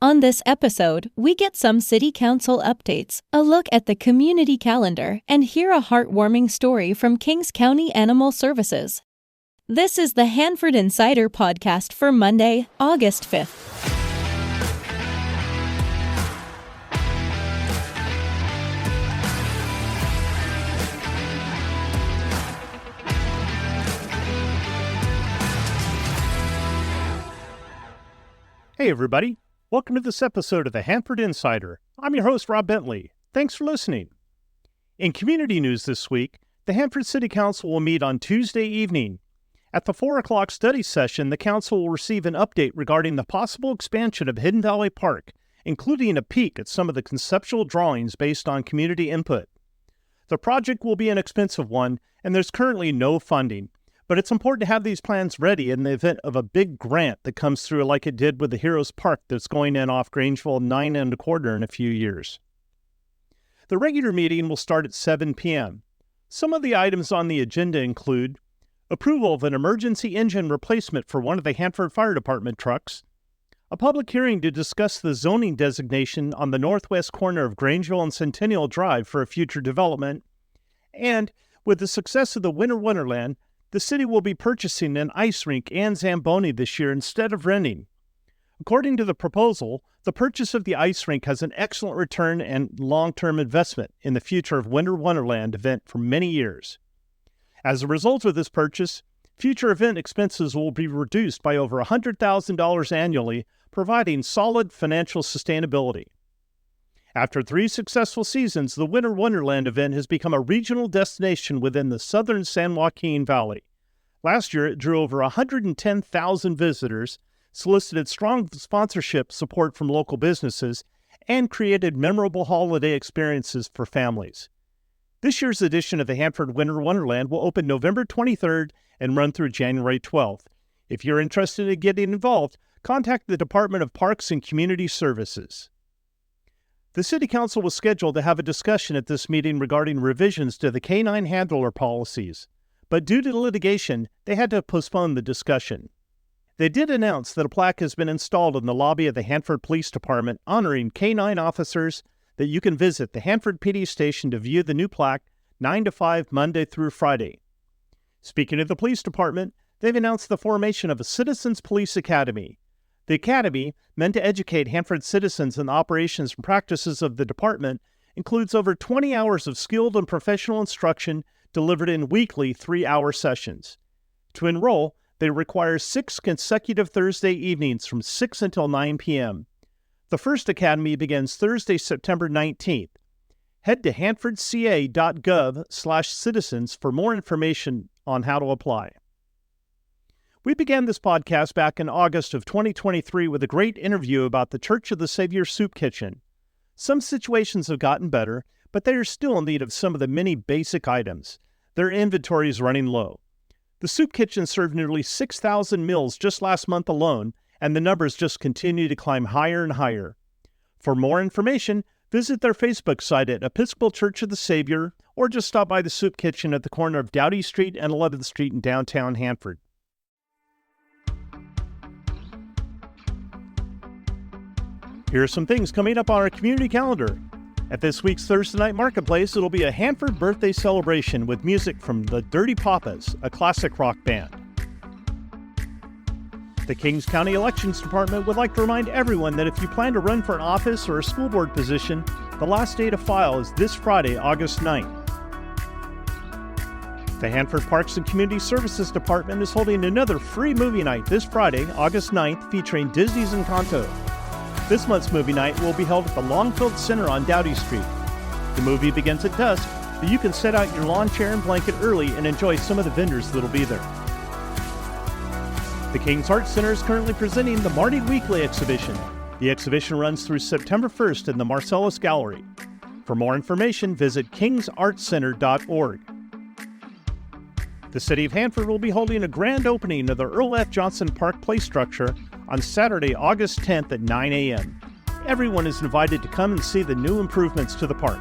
On this episode, we get some City Council updates, a look at the community calendar, and hear a heartwarming story from Kings County Animal Services. This is the Hanford Insider Podcast for Monday, August 5th. Hey everybody, welcome to this episode of the Hanford Insider. I'm your host, Rob Bentley. Thanks for listening. In community news this week, the Hanford City Council will meet on Tuesday evening. At the 4 o'clock study session, the council will receive an update regarding the possible expansion of Hidden Valley Park, including a peek at some of the conceptual drawings based on community input. The project will be an expensive one, and there's currently no funding. But it's important to have these plans ready in the event of a big grant that comes through like it did with the Heroes Park that's going in off Grangeville 9 1/4 in a few years. The regular meeting will start at 7 p.m. Some of the items on the agenda include approval of an emergency engine replacement for one of the Hanford Fire Department trucks, a public hearing to discuss the zoning designation on the northwest corner of Grangeville and Centennial Drive for a future development, and with the success of the Winter Wonderland, the city will be purchasing an ice rink and Zamboni this year instead of renting. According to the proposal, the purchase of the ice rink has an excellent return and long-term investment in the future of Winter Wonderland event for many years. As a result of this purchase, future event expenses will be reduced by over $100,000 annually, providing solid financial sustainability. After 3 successful seasons, the Winter Wonderland event has become a regional destination within the southern San Joaquin Valley. Last year, it drew over 110,000 visitors, solicited strong sponsorship support from local businesses, and created memorable holiday experiences for families. This year's edition of the Hanford Winter Wonderland will open November 23rd and run through January 12th. If you're interested in getting involved, contact the Department of Parks and Community Services. The City Council was scheduled to have a discussion at this meeting regarding revisions to the canine handler policies, but due to litigation, they had to postpone the discussion. They did announce that a plaque has been installed in the lobby of the Hanford Police Department honoring canine officers, that you can visit the Hanford PD station to view the new plaque 9 to 5 Monday through Friday. Speaking of the police department, they've announced the formation of a Citizens Police Academy. The academy, meant to educate Hanford citizens in the operations and practices of the department, includes over 20 hours of skilled and professional instruction delivered in weekly 3-hour sessions. To enroll, they require 6 consecutive Thursday evenings from 6 until 9 p.m. The first academy begins Thursday, September 19th. Head to hanfordca.gov/citizens for more information on how to apply. We began this podcast back in August of 2023 with a great interview about the Church of the Savior Soup Kitchen. Some situations have gotten better, but they are still in need of some of the many basic items. Their inventory is running low. The soup kitchen served nearly 6,000 meals just last month alone, and the numbers just continue to climb higher and higher. For more information, visit their Facebook site at Episcopal Church of the Savior, or just stop by the soup kitchen at the corner of Doughty Street and 11th Street in downtown Hanford. Here are some things coming up on our community calendar. At this week's Thursday Night Marketplace, it'll be a Hanford birthday celebration with music from the Dirty Papas, a classic rock band. The Kings County Elections Department would like to remind everyone that if you plan to run for an office or a school board position, the last day to file is this Friday, August 9th. The Hanford Parks and Community Services Department is holding another free movie night this Friday, August 9th, featuring Disney's Encanto. This month's movie night will be held at the Longfield Center on Doughty Street. The movie begins at dusk, but you can set out your lawn chair and blanket early and enjoy some of the vendors that'll be there. The King's Art Center is currently presenting the Marty Weekly exhibition. The exhibition runs through September 1st in the Marcellus Gallery. For more information, visit kingsartcenter.org. The City of Hanford will be holding a grand opening of the Earl F. Johnson Park play structure on Saturday, August 10th at 9 a.m. Everyone is invited to come and see the new improvements to the park.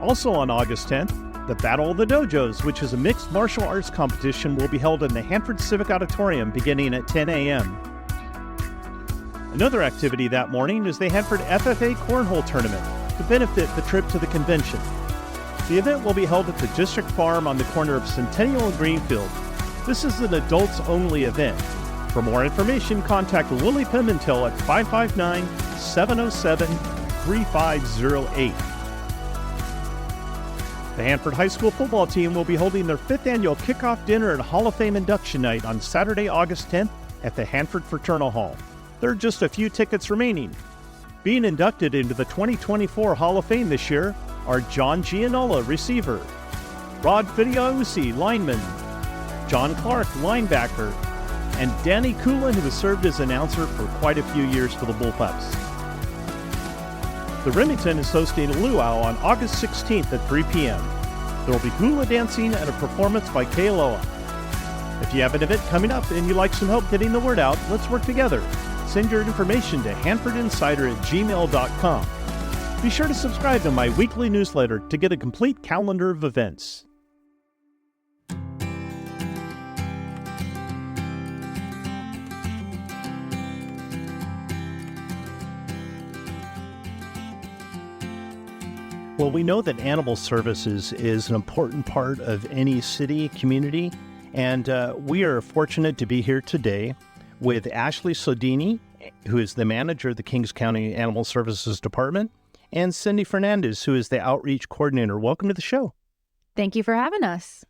Also on August 10th, the Battle of the Dojos, which is a mixed martial arts competition, will be held in the Hanford Civic Auditorium beginning at 10 a.m. Another activity that morning is the Hanford FFA Cornhole Tournament to benefit the trip to the convention. The event will be held at the District Farm on the corner of Centennial and Greenfield. This is an adults-only event. For more information, contact Lily Pimentel at 559-707-3508. The Hanford High School football team will be holding their 5th annual kickoff dinner and Hall of Fame induction night on Saturday, August 10th at the Hanford Fraternal Hall. There are just a few tickets remaining. Being inducted into the 2024 Hall of Fame this year are John Gianola, receiver, Rod Fidiausi, lineman, John Clark, linebacker, and Danny Coolin, who has served as announcer for quite a few years for the Bullpups. The Remington is hosting a luau on August 16th at 3 p.m. There will be hula dancing and a performance by Kealoha. If you have an event coming up and you'd like some help getting the word out, let's work together. Send your information to hanfordinsider@gmail.com. Be sure to subscribe to my weekly newsletter to get a complete calendar of events. Well, we know that animal services is an important part of any city, community, and we are fortunate to be here today with Ashley Sodini, who is the manager of the Kings County Animal Services Department, and Cindy Fernandez, who is the outreach coordinator. Welcome to the show. Thank you for having us.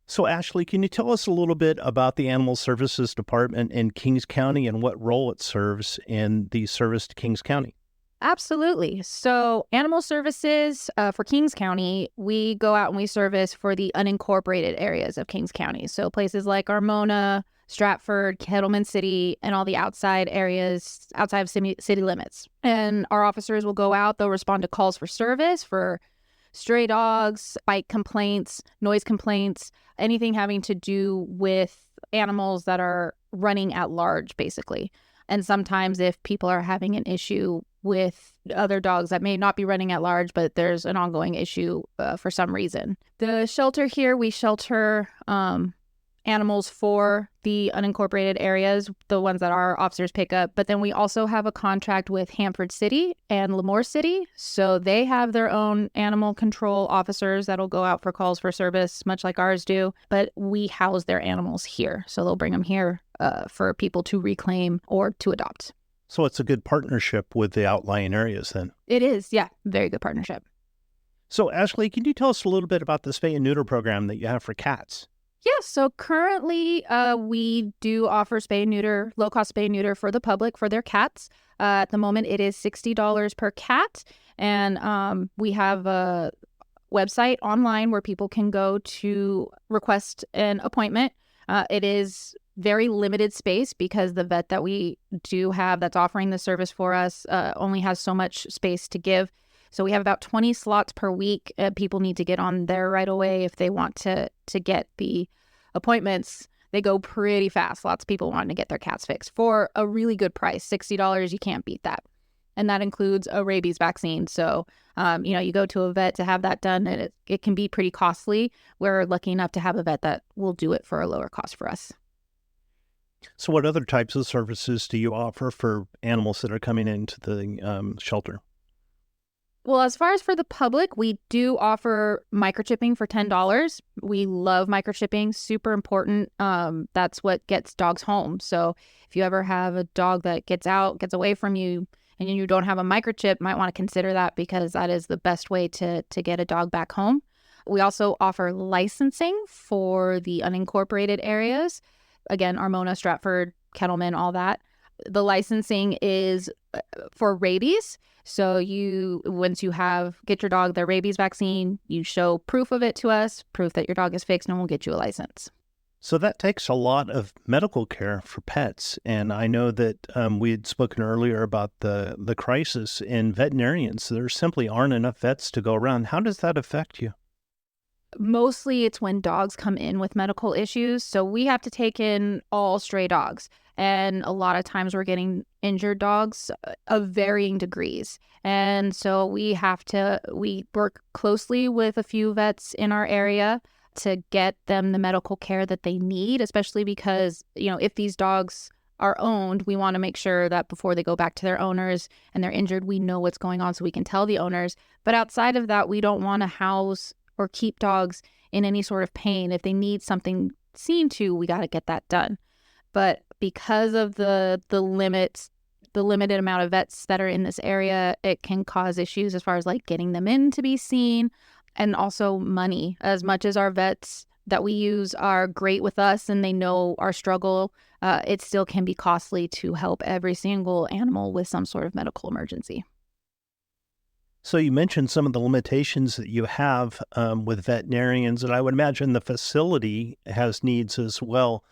So, Ashley, can you tell us a little bit about the Animal Services Department in Kings County and what role it serves in the service to Kings County? Absolutely. So animal services for Kings County, we go out and we service for the unincorporated areas of Kings County. So places like Armona, Stratford, Kettleman City, and all the outside areas outside of city limits. And our officers will go out, they'll respond to calls for service for stray dogs, bite complaints, noise complaints, anything having to do with animals that are running at large, basically. And sometimes if people are having an issue with other dogs that may not be running at large, but there's an ongoing issue for some reason. The shelter here, we shelter animals for the unincorporated areas, the ones that our officers pick up. But then we also have a contract with Hanford City and Lemoore City. So they have their own animal control officers that'll go out for calls for service, much like ours do. But we house their animals here. So they'll bring them here for people to reclaim or to adopt. So it's a good partnership with the outlying areas then. It is, yeah. Very good partnership. So Ashley, can you tell us a little bit about the spay and neuter program that you have for cats? Yeah, so currently we do offer spay and neuter, low-cost spay and neuter for the public for their cats. At the moment, it is $60 per cat. And we have a website online where people can go to request an appointment. It is very limited space because the vet that we do have that's offering the service for us only has so much space to give. So we have about 20 slots per week. People need to get on there right away if they want to get the appointments. They go pretty fast. Lots of people wanting to get their cats fixed for a really good price. $60, you can't beat that. And that includes a rabies vaccine. So, you go to a vet to have that done, and it can be pretty costly. We're lucky enough to have a vet that will do it for a lower cost for us. So what other types of services do you offer for animals that are coming into the shelter? Well, as far as for the public, we do offer microchipping for $10. We love microchipping, super important. That's what gets dogs home. So if you ever have a dog that gets away from you, and you don't have a microchip, might want to consider that because that is the best way to get a dog back home. We also offer licensing for the unincorporated areas. Again, Armona, Stratford, Kettleman, all that. The licensing is for rabies. So once you get your dog their rabies vaccine, you show proof of it to us, proof that your dog is fixed, and we'll get you a license. So that takes a lot of medical care for pets. And I know that we had spoken earlier about the crisis in veterinarians. There simply aren't enough vets to go around. How does that affect you? Mostly it's when dogs come in with medical issues. So we have to take in all stray dogs. And a lot of times we're getting injured dogs of varying degrees. And so we work closely with a few vets in our area to get them the medical care that they need, especially because, if these dogs are owned, we want to make sure that before they go back to their owners and they're injured, we know what's going on so we can tell the owners. But outside of that, we don't want to house or keep dogs in any sort of pain. If they need something seen to, we got to get that done. But because of the limited amount of vets that are in this area, it can cause issues as far as like getting them in to be seen, and also money. As much as our vets that we use are great with us and they know our struggle, it still can be costly to help every single animal with some sort of medical emergency. So you mentioned some of the limitations that you have with veterinarians, and I would imagine the facility has needs as well.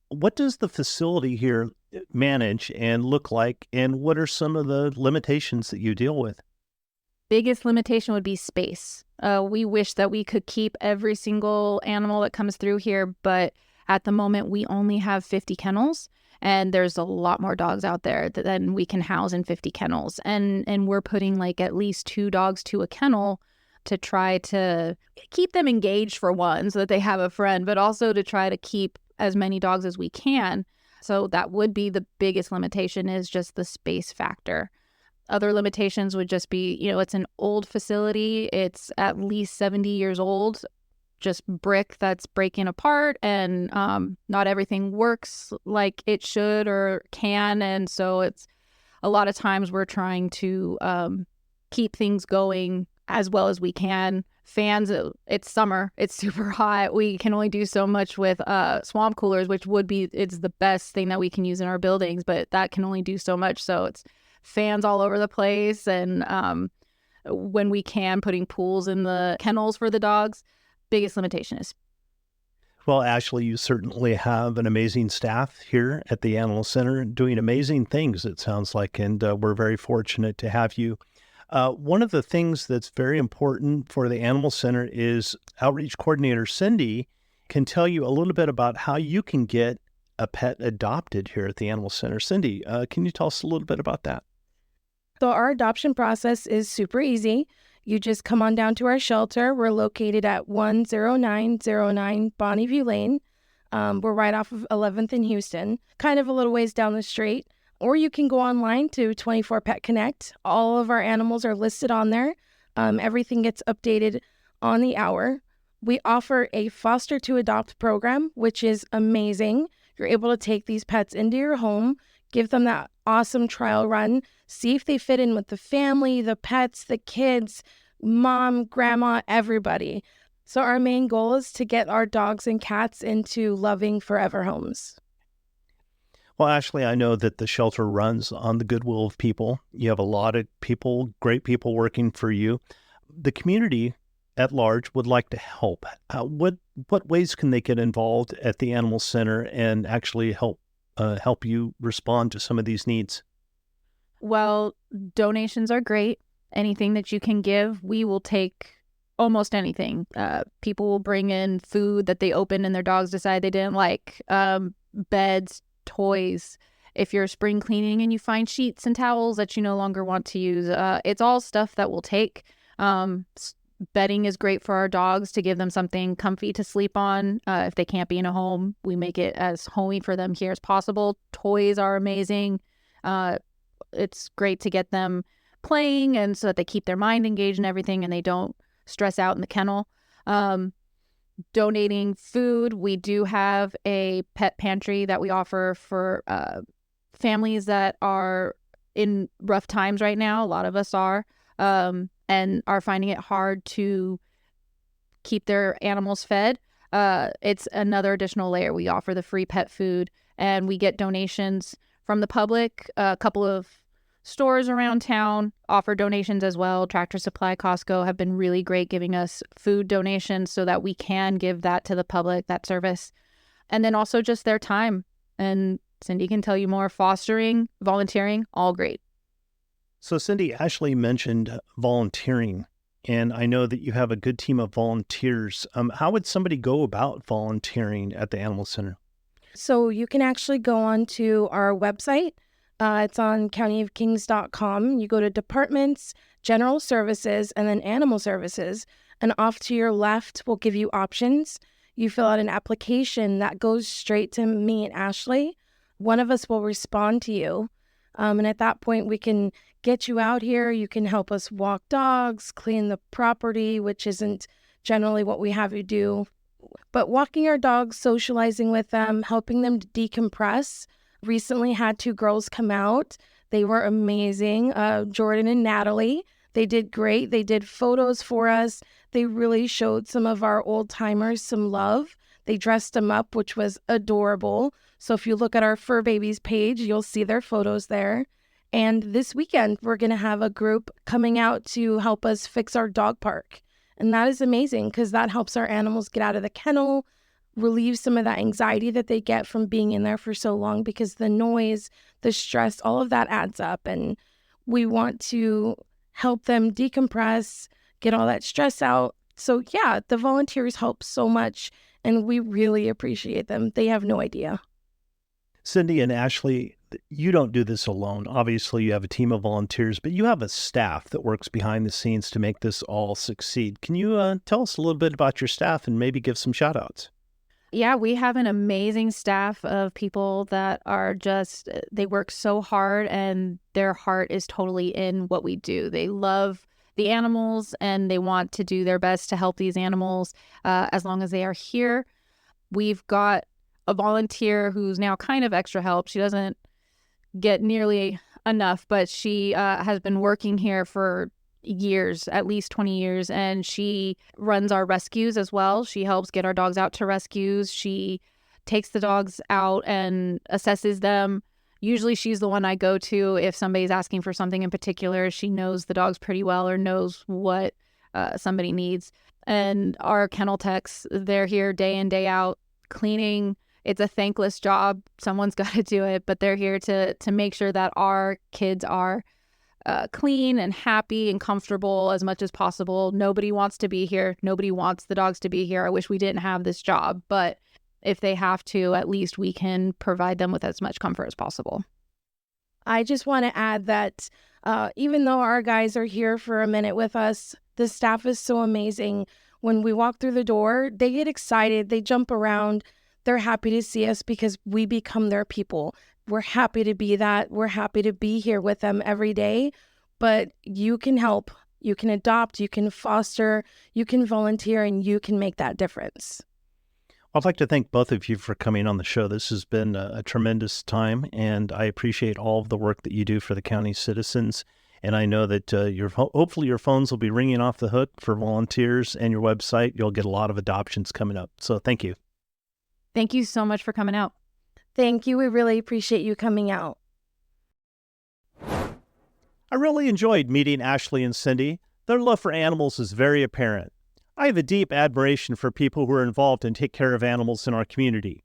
What does the facility here manage and look like, and what are some of the limitations that you deal with? Biggest limitation would be space. We wish that we could keep every single animal that comes through here, but at the moment we only have 50 kennels, and there's a lot more dogs out there than we can house in 50 kennels. And we're putting like at least 2 dogs to a kennel to try to keep them engaged, for one, so that they have a friend, but also to try to keep as many dogs as we can. So that would be the biggest limitation, is just the space factor. Other limitations would just be, it's an old facility. It's at least 70 years old, just brick that's breaking apart, and not everything works like it should or can. And so it's a lot of times we're trying to keep things going as well as we can. Fans, it's summer, it's super hot. We can only do so much with swamp coolers, which it's the best thing that we can use in our buildings, but that can only do so much. So it's fans all over the place. And when we can, putting pools in the kennels for the dogs. Biggest limitation is. Well, Ashley, you certainly have an amazing staff here at the Animal Center doing amazing things, it sounds like, and we're very fortunate to have you. One of the things that's very important for the Animal Center is Outreach Coordinator Cindy can tell you a little bit about how you can get a pet adopted here at the Animal Center. Cindy, can you tell us a little bit about that? So our adoption process is super easy. You just come on down to our shelter. We're located at 10909 Bonneview Lane. We're right off of 11th in Houston, kind of a little ways down the street. Or you can go online to 24 Pet Connect. All of our animals are listed on there. Everything gets updated on the hour. We offer a foster to adopt program, which is amazing. You're able to take these pets into your home, give them that awesome trial run, see if they fit in with the family, the pets, the kids, mom, grandma, everybody. So our main goal is to get our dogs and cats into loving forever homes. Well, Ashley, I know that the shelter runs on the goodwill of people. You have a lot of people, great people working for you. The community at large would like to help. What ways can they get involved at the Animal Center and actually help you respond to some of these needs? Well, donations are great. Anything that you can give, we will take almost anything. People will bring in food that they opened and their dogs decide they didn't like, beds, toys. If you're spring cleaning and you find sheets and towels that you no longer want to use, it's all stuff that we'll take. Bedding is great for our dogs to give them something comfy to sleep on. If they can't be in a home, we make it as homey for them here as possible. Toys are amazing. It's great to get them playing, and so that they keep their mind engaged and everything and they don't stress out in the kennel. Donating food. We do have a pet pantry that we offer for families that are in rough times right now. A lot of us are. And are finding it hard to keep their animals fed. It's another additional layer. We offer the free pet food, and we get donations from the public. A couple of stores around town offer donations as well. Tractor Supply, Costco have been really great giving us food donations so that we can give that to the public, that service. And then also just their time. And Cindy can tell you more. Fostering, volunteering, all great. So Cindy, Ashley mentioned volunteering, and I know that you have a good team of volunteers. How would somebody go about volunteering at the Animal Center? So you can actually go on to our website. It's on countyofkings.com. You go to Departments, General Services, and then Animal Services. And off to your left will give you options. You fill out an application that goes straight to me and Ashley. one of us will respond to you. And at that point, we can get you out here. You can help us walk dogs, clean the property, which isn't generally what we have you do. But walking our dogs, socializing with them, helping them to decompress. Recently had 2 girls come out. They were amazing, Jordan and Natalie. They did great. They did photos for us. They really showed some of our old timers some love. They dressed them up, which was adorable. So if you look at our Fur Babies page, you'll see their photos there. And this weekend, we're going to have a group coming out to help us fix our dog park. And that is amazing because that helps our animals get out of the kennel, relieve some of that anxiety that they get from being in there for so long, because the noise, the stress, all of that adds up. And we want to help them decompress, get all that stress out. So yeah, the volunteers help so much, and we really appreciate them. They have no idea. Cindy and Ashley, you don't do this alone. Obviously, you have a team of volunteers, but you have a staff that works behind the scenes to make this all succeed. Can you tell us a little bit about your staff and maybe give some shout outs? Yeah, we have an amazing staff of people that are just, they work so hard and their heart is totally in what we do. They love the animals and they want to do their best to help these animals as long as they are here. We've got a volunteer who's now kind of extra help. She doesn't get nearly enough, but she has been working here for years, at least 20 years, and she runs our rescues as well. She helps get our dogs out to rescues. She takes the dogs out and assesses them. Usually she's the one I go to if somebody's asking for something in particular. She knows the dogs pretty well or knows what somebody needs. And our kennel techs, they're here day in, day out, cleaning. It's a thankless job. Someone's got to do it, but they're here to make sure that our kids are clean and happy and comfortable as much as possible. Nobody wants to be here. Nobody wants the dogs to be here. I wish we didn't have this job, but if they have to, at least we can provide them with as much comfort as possible. I just want to add that even though our guys are here for a minute with us, the staff is so amazing. When we walk through the door, they get excited. They jump around. They're happy to see us because we become their people. We're happy to be that. We're happy to be here with them every day. But you can help. You can adopt. You can foster. You can volunteer, and you can make that difference. I'd like to thank both of you for coming on the show. This has been a tremendous time, and I appreciate all of the work that you do for the county's citizens. And I know that hopefully your phones will be ringing off the hook for volunteers, and your website. You'll get a lot of adoptions coming up. So thank you. Thank you so much for coming out. Thank you. We really appreciate you coming out. I really enjoyed meeting Ashley and Cindy. Their love for animals is very apparent. I have a deep admiration for people who are involved and take care of animals in our community.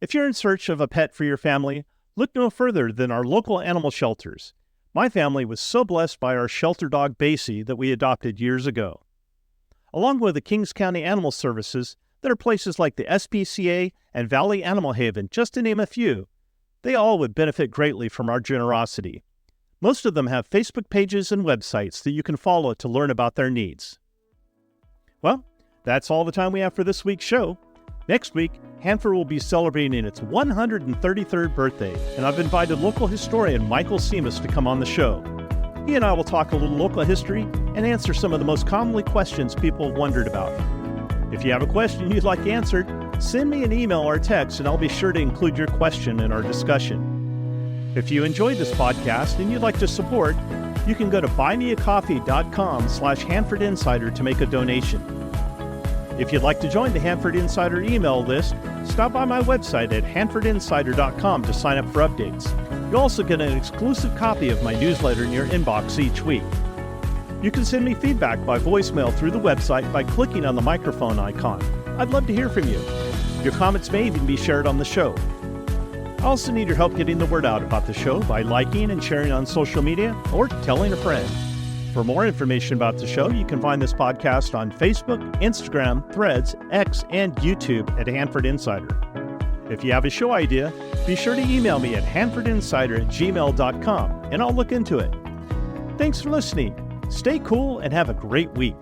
If you're in search of a pet for your family, look no further than our local animal shelters. My family was so blessed by our shelter dog, Basie, that we adopted years ago. Along with the Kings County Animal Services, there are places like the SPCA and Valley Animal Haven, just to name a few. They all would benefit greatly from our generosity. Most of them have Facebook pages and websites that you can follow to learn about their needs. Well, that's all the time we have for this week's show. Next week, Hanford will be celebrating its 133rd birthday, and I've invited local historian Michael Seamus to come on the show. He and I will talk a little local history and answer some of the most commonly questions people have wondered about. If you have a question you'd like answered, send me an email or text and I'll be sure to include your question in our discussion. If you enjoyed this podcast and you'd like to support, you can go to buymeacoffee.com/Hanford Insider to make a donation. If you'd like to join the Hanford Insider email list, stop by my website at hanfordinsider.com to sign up for updates. You'll also get an exclusive copy of my newsletter in your inbox each week. You can send me feedback by voicemail through the website by clicking on the microphone icon. I'd love to hear from you. Your comments may even be shared on the show. I also need your help getting the word out about the show by liking and sharing on social media or telling a friend. For more information about the show, you can find this podcast on Facebook, Instagram, Threads, X, and YouTube at Hanford Insider. If you have a show idea, be sure to email me at hanfordinsider@gmail.com and I'll look into it. Thanks for listening. Stay cool and have a great week.